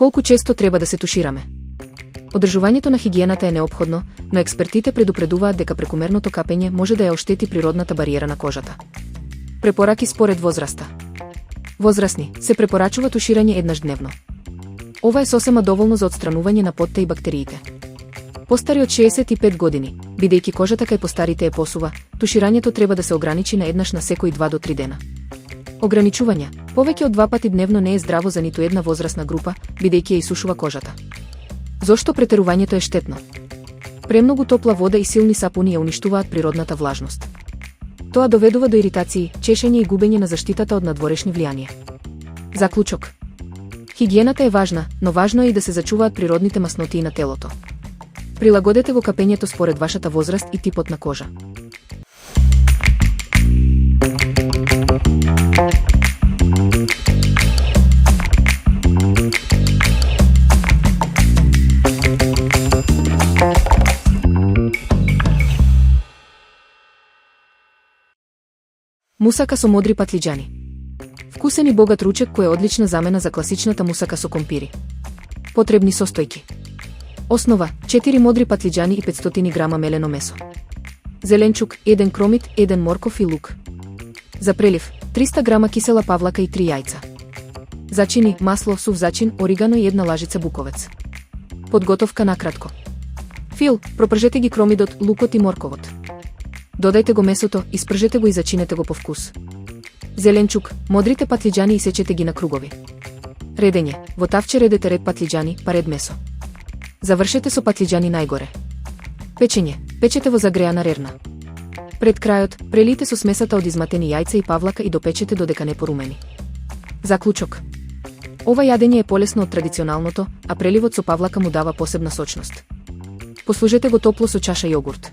Колку често треба да се тушираме? Одржувањето на хигиената е неопходно, но експертите предупредуваат дека прекумерното капење може да ја оштети природната бариера на кожата. Препораки според возраста. Возрастни се препорачува туширање еднаш дневно. Ова е сосема доволно за отстранување на потта и бактериите. Постари од 65 години, бидејќи кожата кај постарите е посува, туширањето треба да се ограничи на еднаш на секои 2 до 3 дена. Ограничување, повеќе од 2 пати дневно не е здраво за ниту една возрастна група, бидејќи ја исушува кожата. Зошто претерувањето е штетно? Премногу топла вода и силни сапуни ја уништуваат природната влажност. Тоа доведува до иритации, чешење и губење на заштитата од надворешни влијанија. Заклучок. Хигиената е важна, но важно е и да се зачуваат природните маснотии на телото. Прилагодете го капењето според вашата возраст и типот на кожа. Мусака со модри патлиџани. Вкусен и богат ручек кој е одлична замена за класичната мусака со компири. Потребни состојки. Основа: 4 модри патлиџани и 500 грама мелено месо. Зеленчук: 1 кромит, 1 морков и лук. За прелив: 300 грама кисела павлака и 3 јајца. Зачини: масло, сув зачин, оригано и 1 лажица буковец. Подготовка накратко. Фил: пропржете ги кромидот, лукот и морковот. Додајте го месото, испржете го и зачинете го по вкус. Зеленчук: модрите патлиџани и сечете ги на кругови. Редење: во тавче редете ред патлиџани, па ред месо. Завршете со патлиџани најгоре. Печење: печете во загреана рерна. Пред крајот, прелијте со смесата од изматени јајца и павлака и допечете додека не порумени. Заклучок. Ова јадење е полесно од традиционалното, а преливот со павлака му дава посебна сочност. Послужете го топло со чаша јогурт.